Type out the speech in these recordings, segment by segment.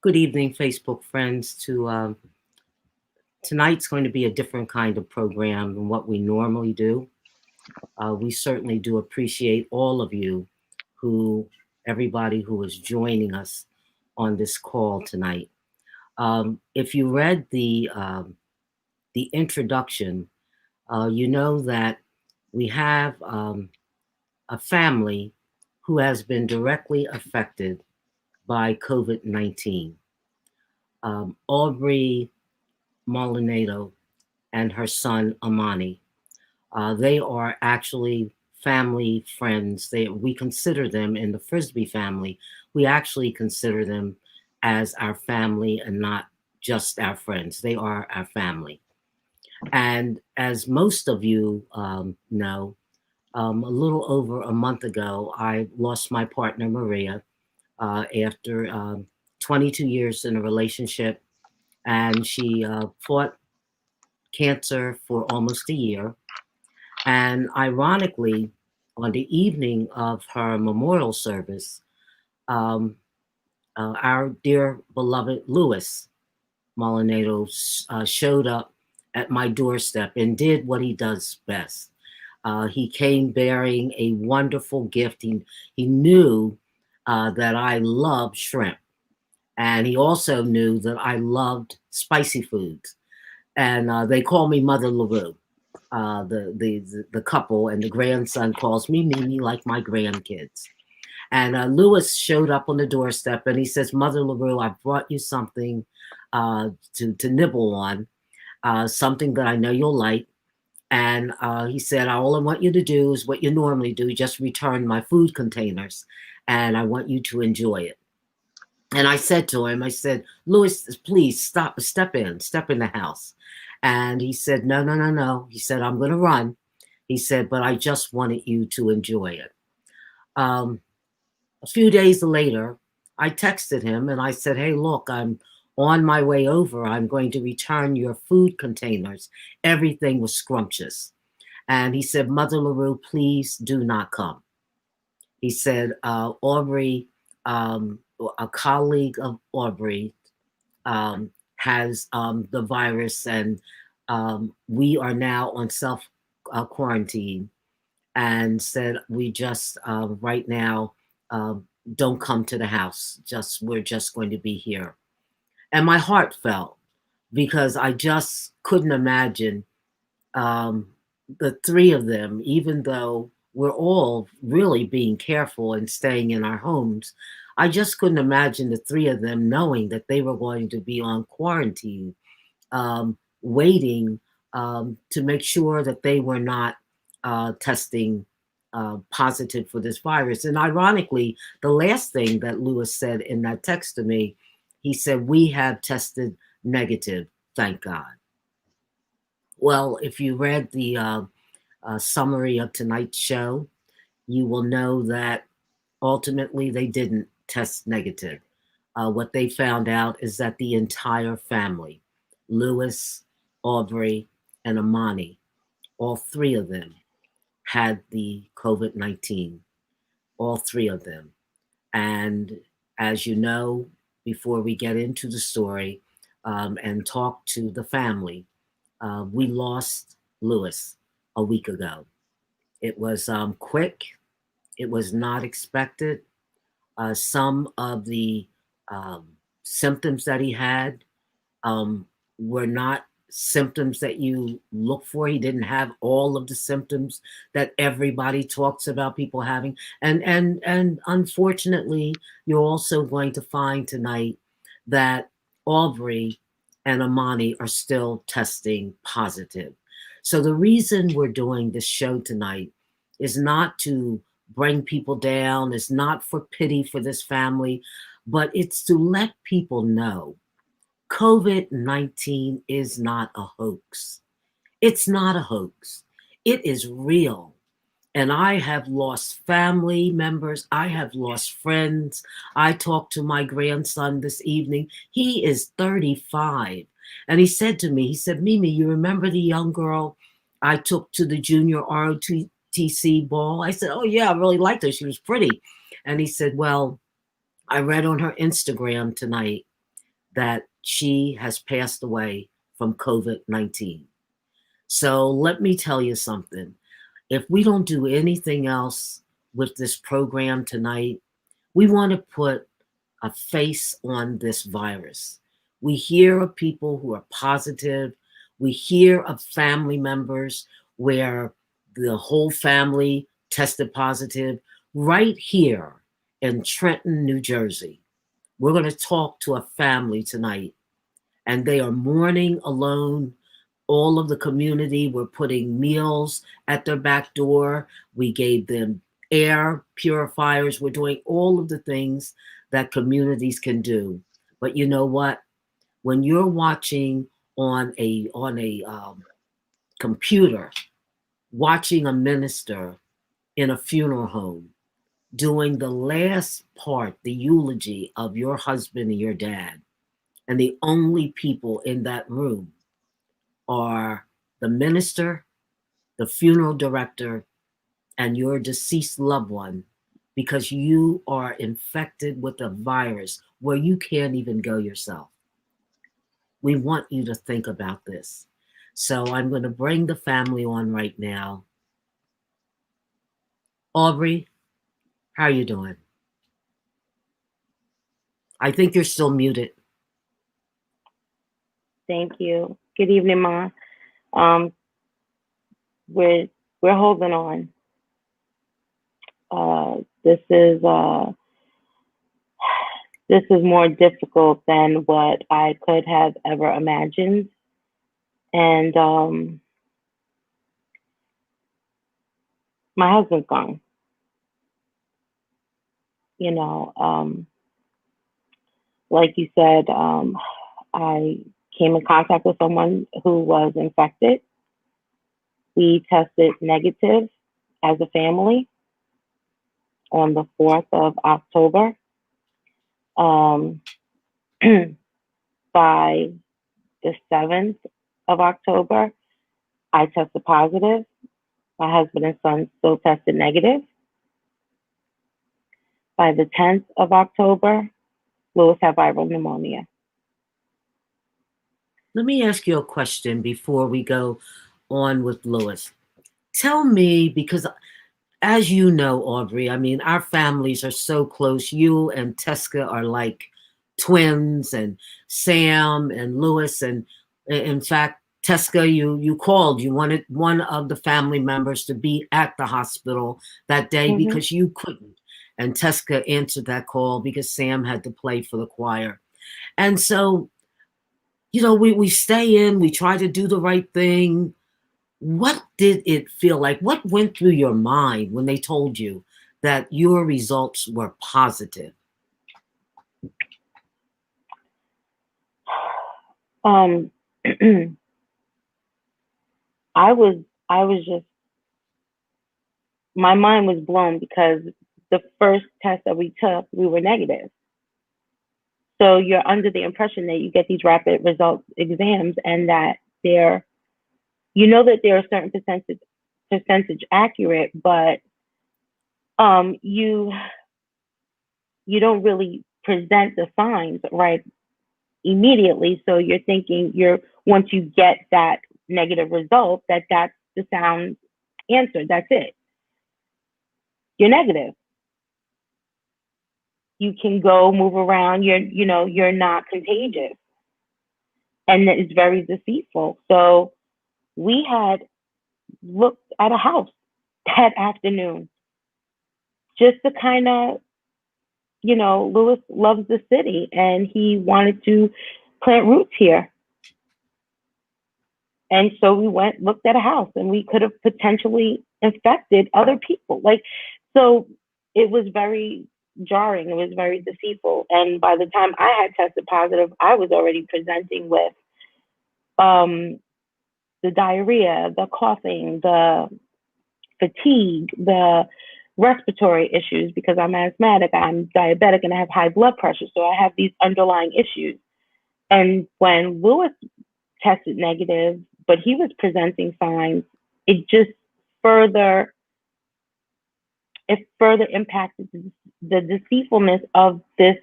Good evening, Facebook friends. Tonight's going to be a different kind of program than what we normally do. We certainly do appreciate all of you, who everybody who is joining us on this call tonight. If you read the introduction, you know that we have a family who has been directly affected by COVID-19. Aubrey Mollinedo and her son Amani. They are actually family friends. We consider them in the Frisbee family. We actually consider them as our family and not just our friends. They are our family. And as most of you know, a little over a month ago, I lost my partner Maria after 22 years in a relationship, and she fought cancer for almost a year. And ironically, on the evening of her memorial service, um, our dear beloved Louis Mollinedo showed up at my doorstep and did what he does best. He came bearing a wonderful gift. He knew that I loved shrimp, and he also knew that I loved spicy foods. And they call me Mother LaRue. The couple, and the grandson calls me Mimi, like my grandkids. And Lewis showed up on the doorstep, and he says, "Mother LaRue, I brought you something to nibble on, something that I know you'll like." And he said, "All I want you to do is what you normally do, just return my food containers, and I want you to enjoy it." And I said to him, I said, "Louis, please step in the house." And he said, "No, no, no, no." He said, "I'm going to run." He said, "But I just wanted you to enjoy it." Um, a few days later, I texted him and I said, "Hey, look, I'm on my way over. I'm going to return your food containers." Everything was scrumptious. And he said, "Mother LaRue, please do not come." He said, Aubrey, a colleague of Aubrey, has the virus, and we are now on self quarantine, and said, "We just right now don't come to the house. We're just going to be here." And my heart fell because I just couldn't imagine um, the three of them, even though we're all really being careful and staying in our homes. I just couldn't imagine the three of them knowing that they were going to be on quarantine, waiting to make sure that they were not testing positive for this virus. And ironically, the last thing that Lewis said in that text to me, he said, "We have tested negative, thank God." Well, if you read the summary of tonight's show, you will know that ultimately they didn't test negative. What they found out is that the entire family, Lewis, Aubrey, and Amani, all three of them had the COVID-19, all three of them. And as you know, before we get into the story and talk to the family, we lost Lewis a week ago. It was quick, it was not expected. Some of the um, symptoms that he had um, were not symptoms that you look for. He didn't have all of the symptoms that everybody talks about people having. And unfortunately, you're also going to find tonight that Aubrey and Amani are still testing positive. So the reason we're doing this show tonight is not to bring people down, it's not for pity for this family, but it's to let people know COVID-19 is not a hoax. It's not a hoax. It is real. And I have lost family members. I have lost friends. I talked to my grandson this evening. He is 35. And he said to me, he said, "Mimi, you remember the young girl I took to the junior ROTC ball?" I said, "Oh, yeah, I really liked her. She was pretty." And he said, "Well, I read on her Instagram tonight that she has passed away from COVID-19. So let me tell you something. If we don't do anything else with this program tonight, we want to put a face on this virus. We hear of people who are positive. We hear of family members where the whole family tested positive. Right here in Trenton, New Jersey, we're going to talk to a family tonight, and they are mourning alone. All of the community were putting meals at their back door. We gave them air purifiers. We're doing all of the things that communities can do. But you know what? When you're watching on a computer, watching a minister in a funeral home doing the last part, the eulogy of your husband and your dad, and the only people in that room are the minister, the funeral director, and your deceased loved one, because you are infected with a virus where you can't even go yourself. We want you to think about this. So I'm going to bring the family on right now. Aubrey, how are you doing? I think you're still muted. Thank you. Good evening, Ma. Um, we're holding on. This is more difficult than what I could have ever imagined, and my husband's gone. You know, like you said, I came in contact with someone who was infected. We tested negative as a family on the 4th of October. By the 7th of October, I tested positive. My husband and son still tested negative. By the 10th of October, Lewis had viral pneumonia. Let me ask you a question before we go on with Lewis. Tell me, because as you know, Aubrey, I mean, our families are so close. You and Teska are like twins, and Sam and Lewis. And in fact, Teska, you called. You wanted one of the family members to be at the hospital that day because you couldn't. And Teska answered that call because Sam had to play for the choir. And so, you know, we stay in, we try to do the right thing. What did it feel like? What went through your mind when they told you that your results were positive? I was just, my mind was blown because the first test that we took, we were negative. So you're under the impression that you get these rapid results exams and that they're, you know, that they're a certain percentage accurate, but you don't really present the signs right immediately. So you're thinking once you get that negative result, that's the sound answer. That's it. You're negative. You can go move around. You're not contagious, and it's very deceitful. So we had looked at a house that afternoon just to kind of, Lewis loves the city and he wanted to plant roots here. And so we looked at a house, and we could have potentially infected other people. So it was very jarring. It was very deceitful. And by the time I had tested positive, I was already presenting with the diarrhea, the coughing, the fatigue, the respiratory issues, because I'm asthmatic, I'm diabetic, and I have high blood pressure. So I have these underlying issues. And when Lewis tested negative, but he was presenting signs, it further impacted the deceitfulness of this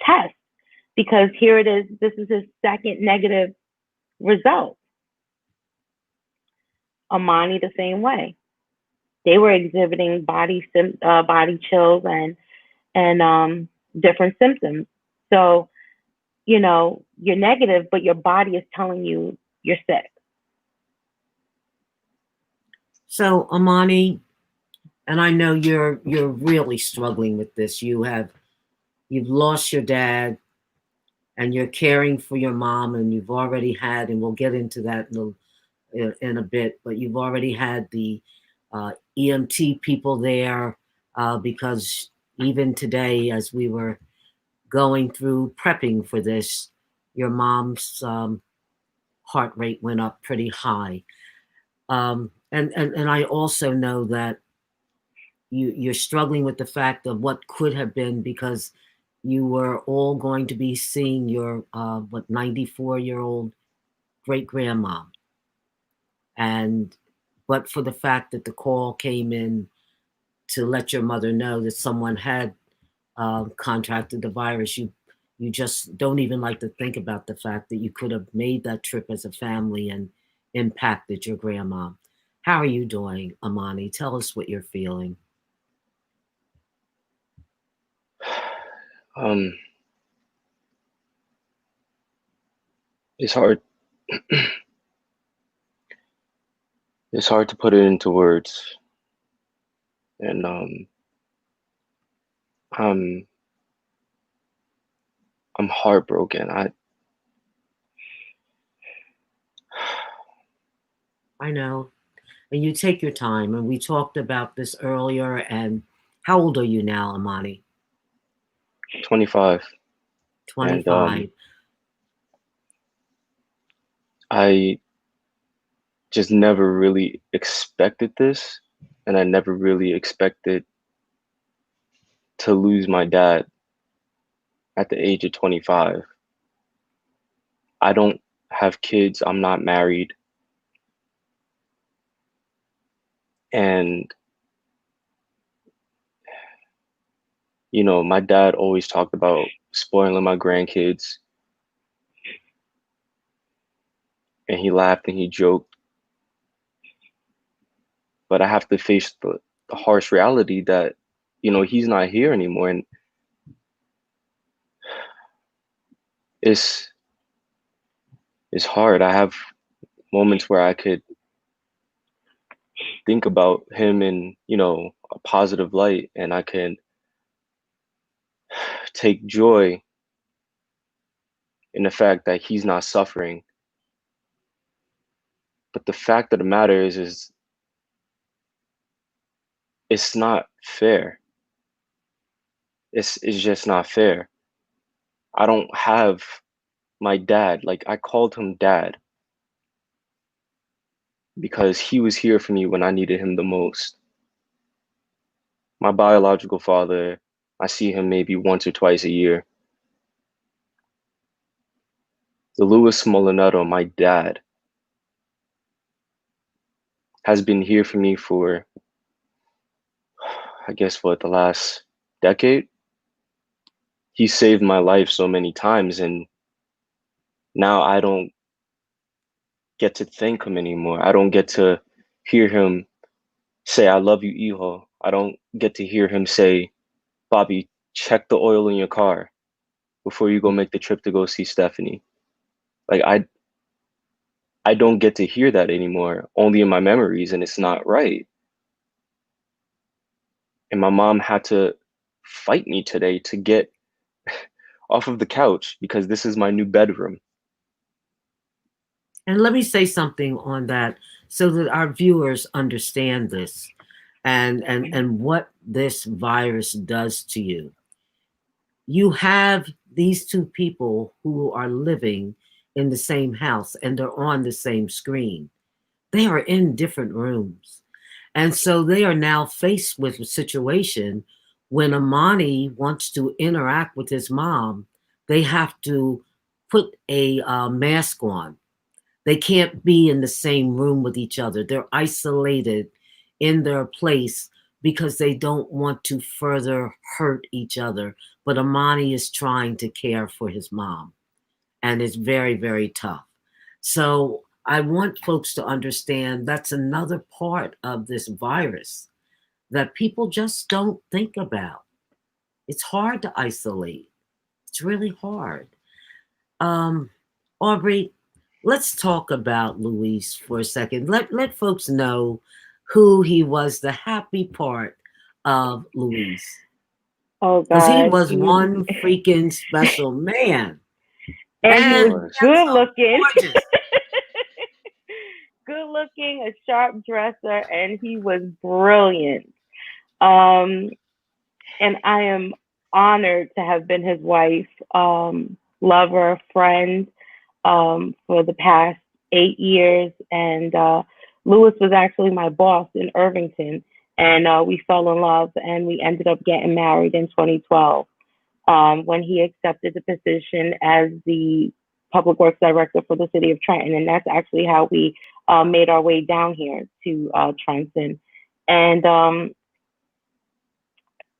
test, because here it is. This is his second negative result. Amani the same way. They were exhibiting body chills and different symptoms. So you're negative, but your body is telling you you're sick. So, Amani, and I know you're really struggling with this. You've lost your dad, and you're caring for your mom, and you've already had, and we'll get into that in a bit, but you've already had the EMT people there, because even today, as we were going through prepping for this, your mom's heart rate went up pretty high. And I also know that you're struggling with the fact of what could have been, because you were all going to be seeing your 94-year-old great grandma, and but for the fact that the call came in to let your mother know that someone had contracted the virus, you just don't even like to think about the fact that you could have made that trip as a family and impacted your grandma. How are you doing, Amani? Tell us what you're feeling. It's hard. It's hard to put it into words, and I'm heartbroken. I know, and you take your time, and we talked about this earlier. And how old are you now, Amani? 25, and 25. I just never really expected this, and I never really expected to lose my dad at the age of 25. I don't have kids. I'm not married, and my dad always talked about spoiling my grandkids, and he laughed and he joked. But I have to face the harsh reality that, he's not here anymore. And it's hard. I have moments where I could think about him in, a positive light, and I can take joy in the fact that he's not suffering. But the fact of the matter is it's not fair. It's just not fair. I don't have my dad. Like, I called him dad because he was here for me when I needed him the most. My biological father, I see him maybe once or twice a year. The Louis Mollinedo, my dad, has been here for me for, I guess, the last decade. He saved my life so many times, and now I don't get to thank him anymore. I don't get to hear him say, "I love you, hijo." I don't get to hear him say, "Bobby, check the oil in your car before you go make the trip to go see Stephanie." Like, I don't get to hear that anymore, only in my memories, and it's not right. And my mom had to fight me today to get off of the couch because this is my new bedroom. And let me say something on that so that our viewers understand this and what this virus does to you. You have these two people who are living in the same house and they're on the same screen. They are in different rooms. And so they are now faced with a situation when Amani wants to interact with his mom, they have to put a mask on. They can't be in the same room with each other. They're isolated in their place because they don't want to further hurt each other. But Amani is trying to care for his mom, and it's very, very tough. So I want folks to understand that's another part of this virus that people just don't think about. It's hard to isolate. It's really hard. Um, Aubrey, let's talk about Luis for a second. Let folks know who he was, the happy part of Luis. Oh Because he God, was one freaking special man. and he He was Man, was. that's good so looking. gorgeous. Good looking, a sharp dresser, and he was brilliant. Um, and I am honored to have been his wife, lover, friend, for the past 8 years. And Lewis was actually my boss in Irvington, and we fell in love, and we ended up getting married in 2012 when he accepted the position as the public works director for the city of Trenton. And that's actually how we made our way down here to Trenton. And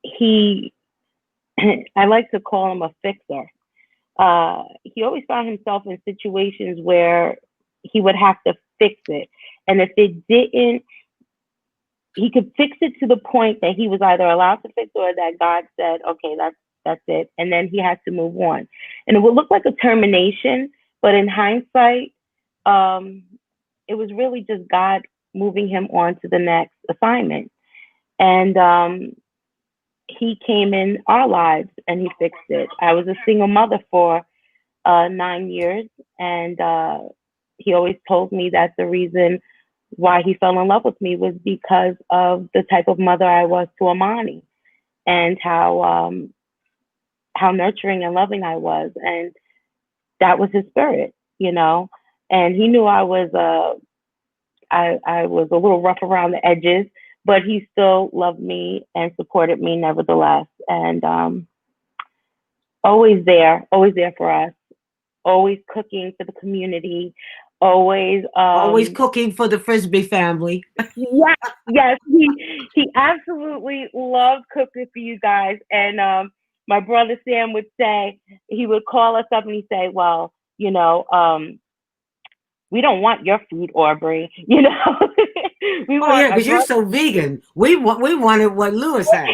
he, I like to call him a fixer. He always found himself in situations where he would have to fix it. And if it didn't, he could fix it to the point that he was either allowed to fix it or that God said, okay, that's it. And then he had to move on. And it would look like a termination, but in hindsight, it was really just God moving him on to the next assignment. And he came in our lives and he fixed it. I was a single mother for 9 years, and he always told me that the reason why he fell in love with me was because of the type of mother I was to Amani, and how nurturing and loving I was, and that was his spirit, you know. And he knew I was a little rough around the edges, but he still loved me and supported me nevertheless, and always there for us, always cooking for the community, always Always cooking for the Frisbee family. yes, yes, he absolutely loved cooking for you guys. And my brother Sam would say, he would call us up and he'd say, well, we don't want your food, Aubrey. We Oh want yeah, a because you're brother. so vegan. We wanted what Lewis had.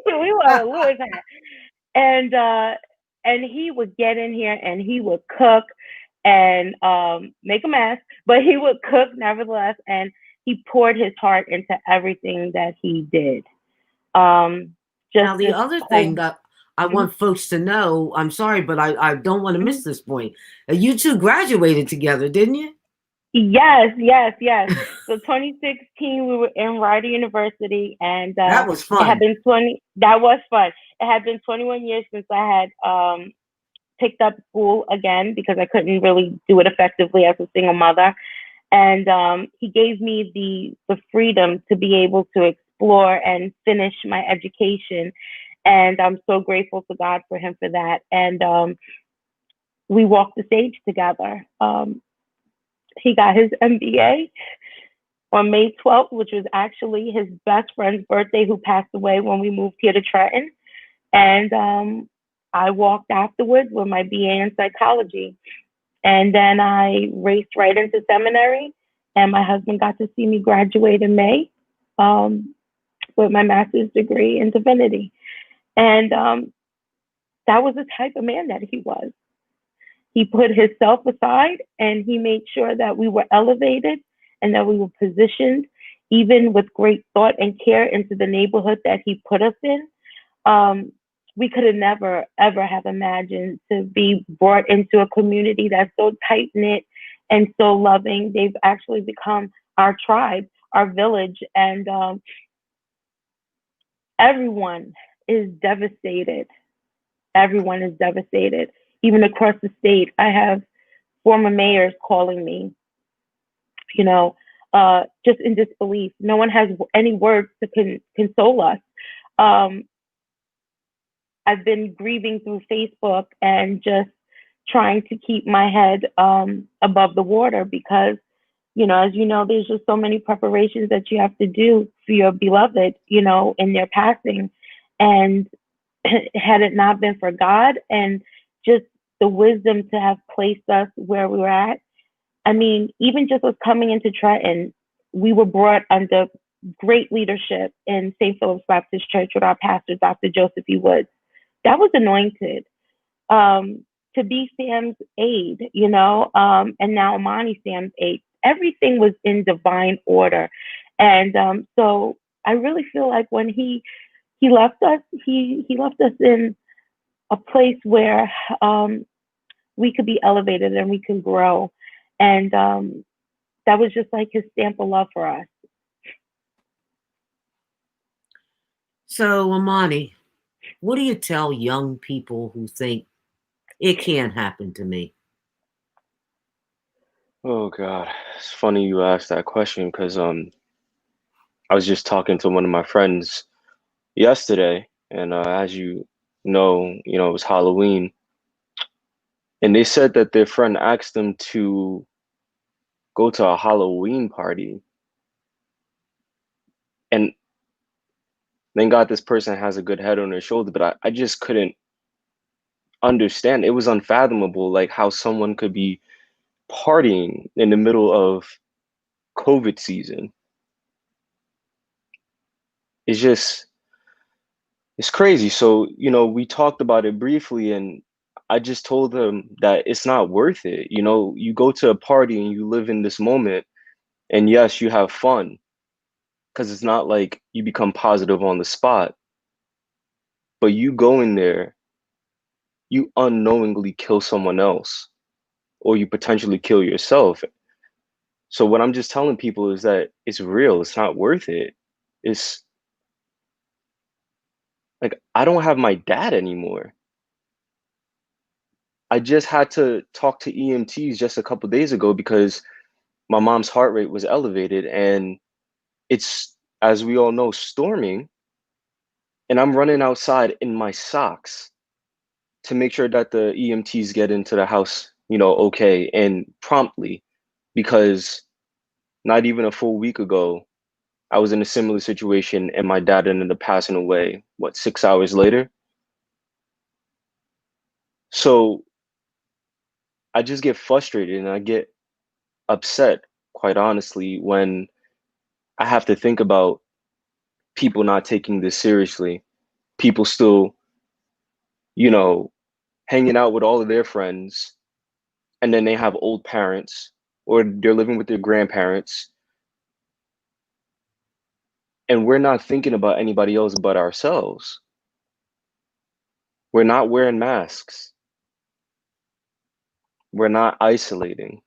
We want a Lewis hat. And he would get in here and he would cook and make a mess, but he would cook nevertheless, and he poured his heart into everything that he did. Just Now, the this other whole. thing that I want folks to know, I'm sorry, but I don't want to miss this point. You two graduated together, didn't you? Yes, yes, yes. So 2016, we were in Rider University, and That was it had fun. been 20. That was fun. It had been 21 years since I had picked up school again because I couldn't really do it effectively as a single mother. And he gave me the freedom to be able to explore and finish my education. And I'm so grateful to God for him for that. And we walked the stage together. He got his MBA on May 12th, which was actually his best friend's birthday, who passed away when we moved here to Trenton. And I walked afterwards with my BA in psychology. And then I raced right into seminary, and my husband got to see me graduate in May with my master's degree in divinity. And that was the type of man that he was. He put himself aside and he made sure that we were elevated and that we were positioned, even with great thought and care, into the neighborhood that he put us in. We could have never, ever have imagined to be brought into a community that's so tight knit and so loving. They've actually become our tribe, our village, and everyone is devastated. Everyone is devastated. Even across the state, I have former mayors calling me, just in disbelief. No one has any words to console us. Um, I've been grieving through Facebook and just trying to keep my head above the water because as you know, there's just so many preparations that you have to do for your beloved, in their passing. And had it not been for God and just the wisdom to have placed us where we were at, I mean, even just us coming into Trenton, we were brought under great leadership in St. Philip's Baptist Church with our pastor, Dr. Joseph E. Woods. That was anointed to be Sam's aide, and now Amani Sam's aide. Everything was in divine order. And so I really feel like when he left us, he left us in a place where we could be elevated and we can grow. And that was just like his stamp of love for us. So, Amani, what do you tell young people who think it can't happen to me? Oh God, it's funny you asked that question because I was just talking to one of my friends yesterday, and as it was Halloween, and they said that their friend asked them to go to a Halloween party, and thank God this person has a good head on their shoulder, but I just couldn't understand. It was unfathomable, like how someone could be partying in the middle of COVID season. It's just, it's crazy. So, we talked about it briefly, and I just told them that it's not worth it. You go to a party and you live in this moment, and yes, you have fun because it's not like you become positive on the spot, but you go in there, you unknowingly kill someone else, or you potentially kill yourself. So what I'm just telling people is that it's real. It's not worth it. It's like I don't have my dad anymore. I just had to talk to EMTs just a couple days ago because my mom's heart rate was elevated, and it's, as we all know, storming, and I'm running outside in my socks to make sure that the EMTs get into the house, okay and promptly, because not even a full week ago, I was in a similar situation and my dad ended up passing away, 6 hours later? So I just get frustrated and I get upset, quite honestly, when I have to think about people not taking this seriously. People still, you know, hanging out with all of their friends, and then they have old parents or they're living with their grandparents, and we're not thinking about anybody else but ourselves. We're not wearing masks. We're not isolating.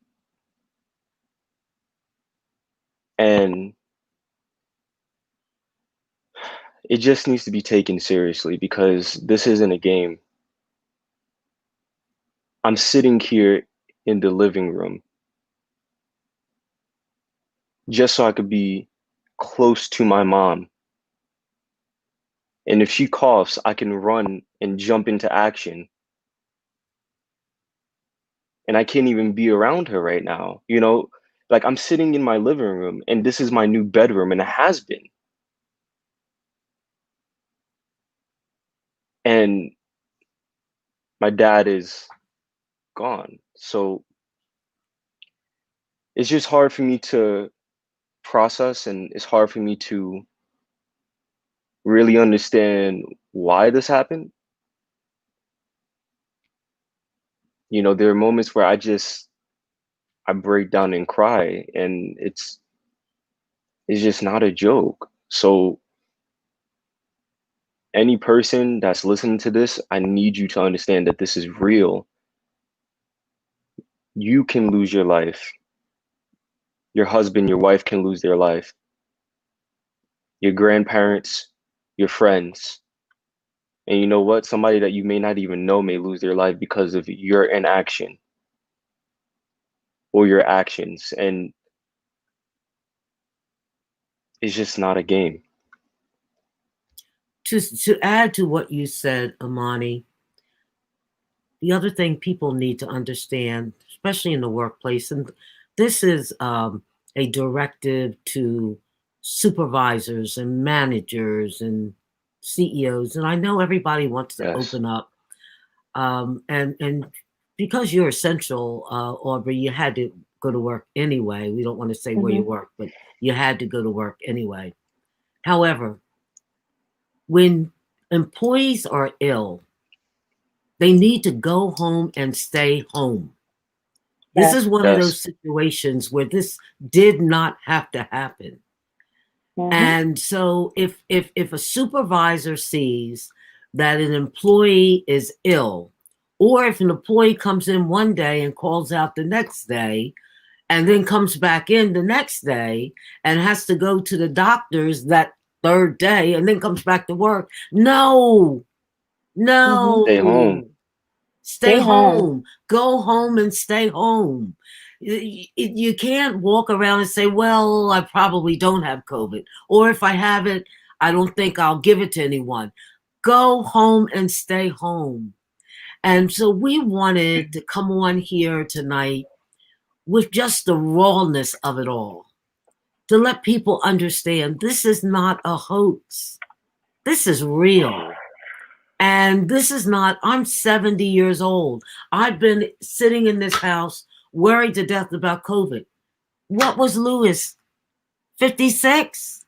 And it just needs to be taken seriously because this isn't a game. I'm sitting here in the living room just so I could be close to my mom. And if she coughs, I can run and jump into action. And I can't even be around her right now. Like I'm sitting in my living room and this is my new bedroom, and it has been. And my dad is gone. So it's just hard for me to process, and it's hard for me to really understand why this happened. There are moments where I break down and cry, and it's just not a joke. So any person that's listening to this, I need you to understand that this is real. You can lose your life. Your husband, your wife can lose their life. Your grandparents, your friends. And you know what? Somebody that you may not even know may lose their life because of your inaction or your actions. And it's just not a game. To add to what you said, Amani, the other thing people need to understand, especially in the workplace, and this is a directive to supervisors and managers and CEOs. And I know everybody wants to Yes. open up. And because you're essential, Aubrey, you had to go to work anyway. We don't want to say where you work, but you had to go to work anyway. However, when employees are ill, they need to go home and stay home. This Yes. is one of those Yes. situations where this did not have to happen. And so if a supervisor sees that an employee is ill, or if an employee comes in one day and calls out the next day, and then comes back in the next day and has to go to the doctors that third day and then comes back to work, no, Stay home. no. Stay Stay home. home. Go home and stay home. You can't walk around and say, well, I probably don't have COVID. Or if I have it, I don't think I'll give it to anyone. Go home and stay home. And so we wanted to come on here tonight with just the rawness of it all, to let people understand this is not a hoax. This is real. And this is not, I'm 70 years old. I've been sitting in this house worried to death about COVID. What was Lewis? 56?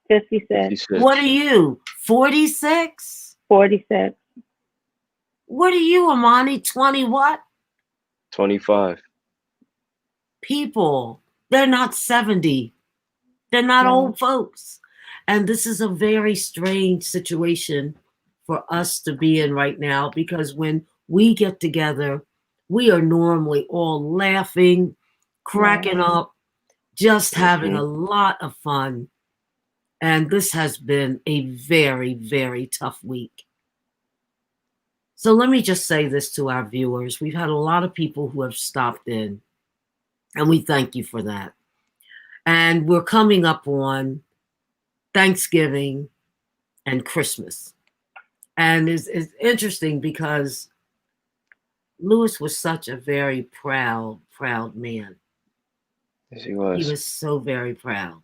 56. 56. What are you? 46? 46. What are you, Amani? 20 what? 25. People, they're not 70. They're not No. old folks. And this is a very strange situation for us to be in right now, because when we get together, we are normally all laughing, cracking up, just having a lot of fun. And this has been a very, very tough week. So let me just say this to our viewers. We've had a lot of people who have stopped in, and we thank you for that. And we're coming up on Thanksgiving and Christmas. And it's interesting because Lewis was such a very proud man. Yes, he was. He was so very proud.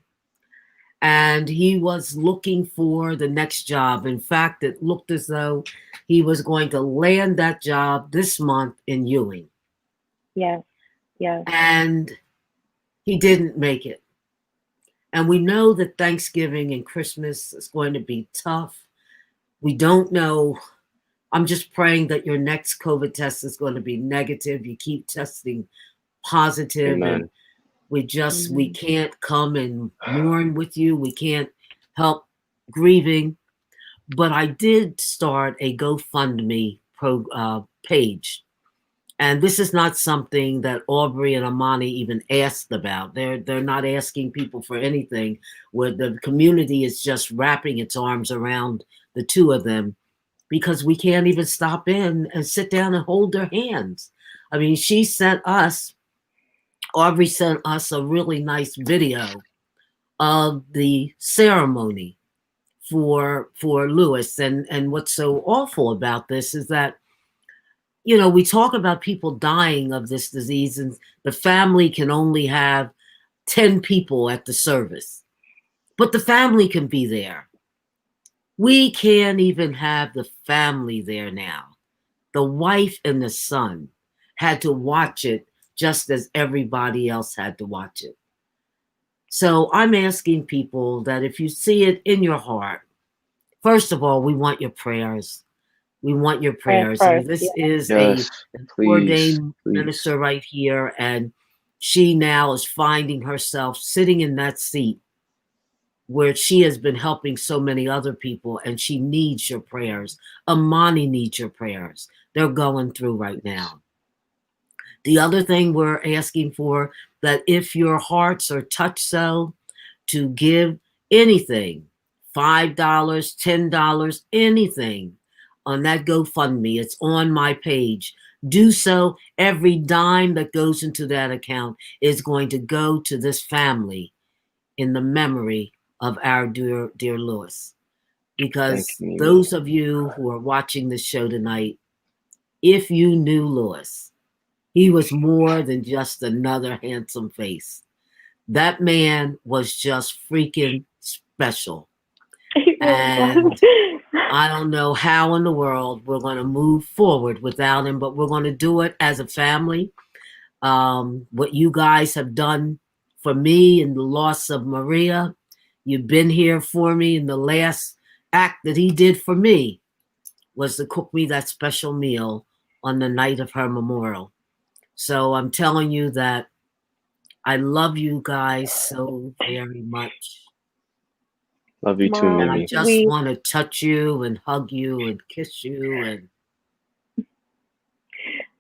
And he was looking for the next job. In fact, it looked as though he was going to land that job this month in Ewing. Yes. Yes. And he didn't make it. And we know that Thanksgiving and Christmas is going to be tough. We don't know. I'm just praying that your next COVID test is going to be negative. You keep testing positive. Amen. And we can't come and mourn with you. We can't help grieving. But I did start a GoFundMe page. And this is not something that Aubrey and Amani even asked about. They're not asking people for anything, where the community is just wrapping its arms around the two of them, because we can't even stop in and sit down and hold their hands. I mean, Aubrey sent us a really nice video of the ceremony for Lewis. And what's so awful about this is that, you know, we talk about people dying of this disease, and the family can only have 10 people at the service, but the family can be there. We can't even have the family there now. The wife and the son had to watch it just as everybody else had to watch it. So I'm asking people that if you see it in your heart, first of all, we want your prayers. We want your prayers. And this is Yes, an please, ordained please. minister right here, and she now is finding herself sitting in that seat where she has been helping so many other people, and she needs your prayers. Amani needs your prayers. They're going through right now. The other thing we're asking for, that if your hearts are touched so, to give anything, $5, $10, anything on that GoFundMe. It's on my page. Do so. Every dime that goes into that account is going to go to this family in the memory of our dear Lewis. Because those of you who are watching this show tonight, if you knew Lewis, he was more than just another handsome face. That man was just freaking special. He really And was. I don't know how in the world we're going to move forward without him, but we're going to do it as a family. What you guys have done for me in the loss of Maria, you've been here for me. And the last act that he did for me was to cook me that special meal on the night of her memorial. So I'm telling you that I love you guys so very much. Love you too, And I Mimi. just want to touch you and hug you and kiss you. And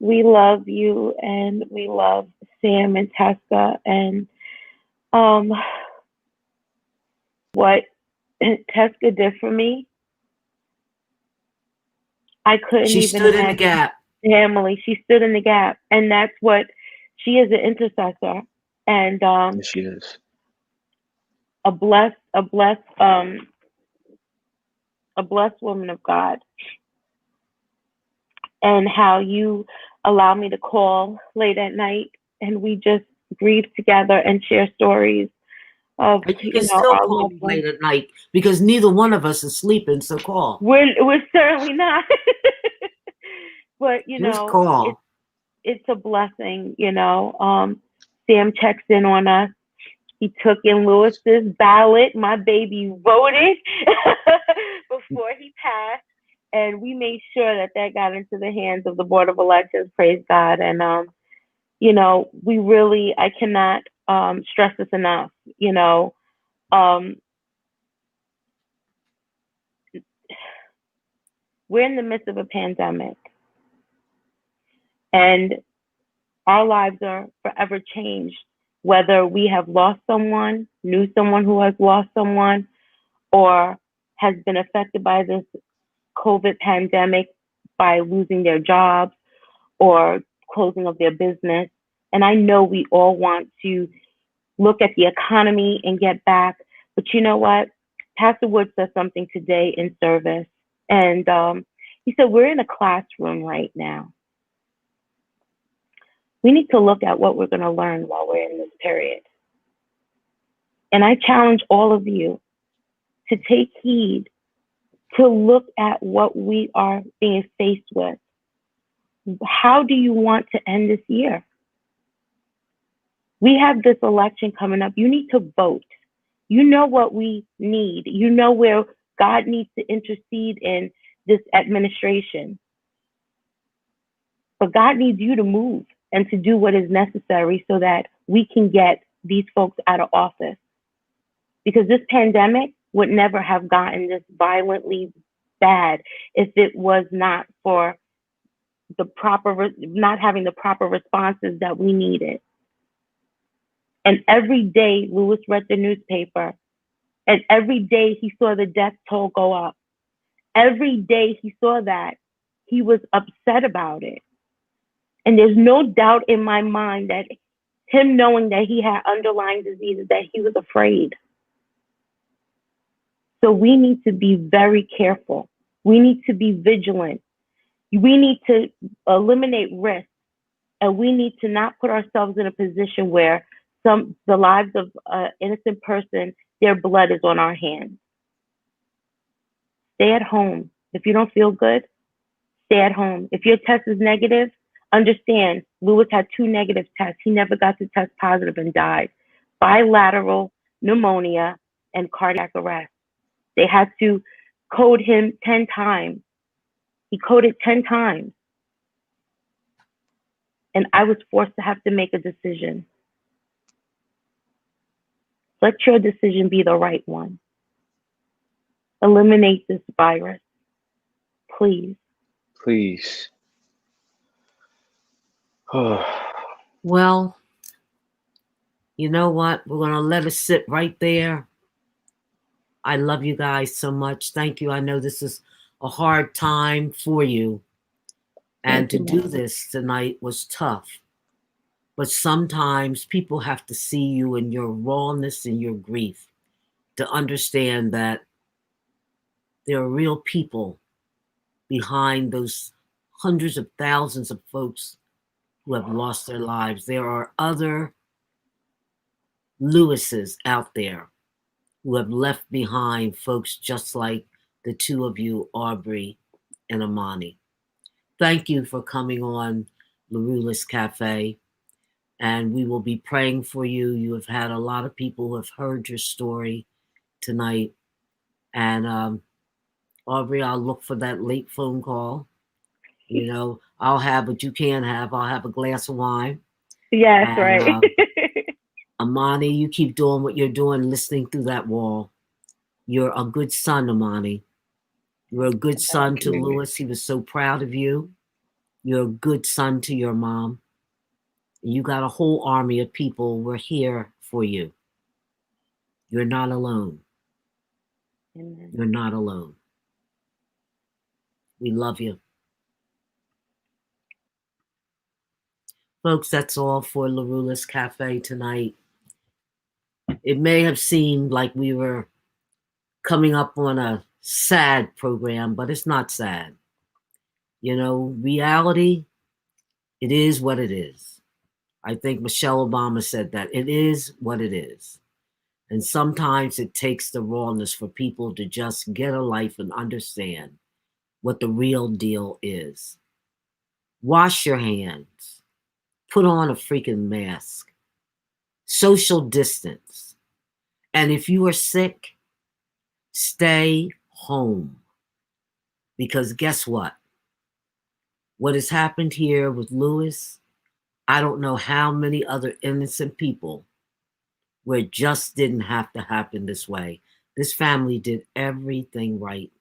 we love you, and we love Sam and Tessa, and um, what Tessa did for me, I couldn't she even stood in the imagine. gap. Family, she stood in the gap, and that's what she is, an intercessor, and Yes, she is. a blessed, a blessed woman of God. And how you allow me to call late at night, and we just grieve together and share stories of, And you can still our call loved me ones. late at night because neither one of us is sleeping. So call. We're certainly not, but Just call. it's a blessing. Sam checks in on us. He took in Lewis's ballot. My baby voted before he passed, and we made sure that got into the hands of the Board of Elections. Praise God. And we really, I cannot stress this enough. Um, we're in the midst of a pandemic, and our lives are forever changed. Whether we have lost someone, knew someone who has lost someone, or has been affected by this COVID pandemic by losing their jobs or closing of their business. And I know we all want to look at the economy and get back. But you know what? Pastor Wood said something today in service. And he said, we're in a classroom right now. We need to look at what we're going to learn while we're in this period. And I challenge all of you to take heed, to look at what we are being faced with. How do you want to end this year? We have this election coming up. You need to vote. You know what we need. You know where God needs to intercede in this administration. But God needs you to move and to do what is necessary so that we can get these folks out of office. Because this pandemic would never have gotten this violently bad if it was not for not having the proper responses that we needed. And every day Lewis read the newspaper, and every day he saw the death toll go up. Every day he saw that, he was upset about it. And there's no doubt in my mind that him knowing that he had underlying diseases, that he was afraid. So we need to be very careful. We need to be vigilant. We need to eliminate risk, and we need to not put ourselves in a position where the lives of an innocent person, their blood is on our hands. Stay at home. If you don't feel good, stay at home. If your test is negative, understand Lewis had 2 negative tests. He never got to test positive and died. Bilateral pneumonia and cardiac arrest. They had to code him 10 times. He coded 10 times. And I was forced to have to make a decision. Let your decision be the right one. Eliminate this virus, please. Please. Well, you know what? We're going to let it sit right there. I love you guys so much. Thank you. I know this is a hard time for you. And to do this tonight was tough. But sometimes people have to see you in your rawness and your grief to understand that there are real people behind those hundreds of thousands of folks who have lost their lives. There are other Lewises out there who have left behind folks just like the two of you, Aubrey and Amani. Thank you for coming on Larulis Cafe, and we will be praying for you. You have had a lot of people who have heard your story tonight, and Aubrey, I'll look for that late phone call. You know, I'll have what you can have. I'll have a glass of wine. Yes, And right. Amani, you keep doing what you're doing, listening through that wall. You're a good son, Amani. You're a good son to Lewis. He was so proud of you. You're a good son to your mom. You got a whole army of people. We're here for you. You're not alone. Amen. You're not alone. We love you. Folks, that's all for Larulis Cafe tonight. It may have seemed like we were coming up on a sad program, but it's not sad. You know, reality, it is what it is. I think Michelle Obama said that. It is what it is. And sometimes it takes the rawness for people to just get a life and understand what the real deal is. Wash your hands. Put on a freaking mask. Social distance. And if you are sick, stay home. Because guess what? What has happened here with Lewis, I don't know how many other innocent people where it just didn't have to happen this way. This family did everything right.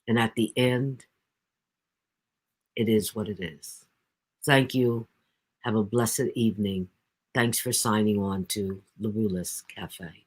And at the end, it is what it is. Thank you. Have a blessed evening. Thanks for signing on to Larulis Cafe.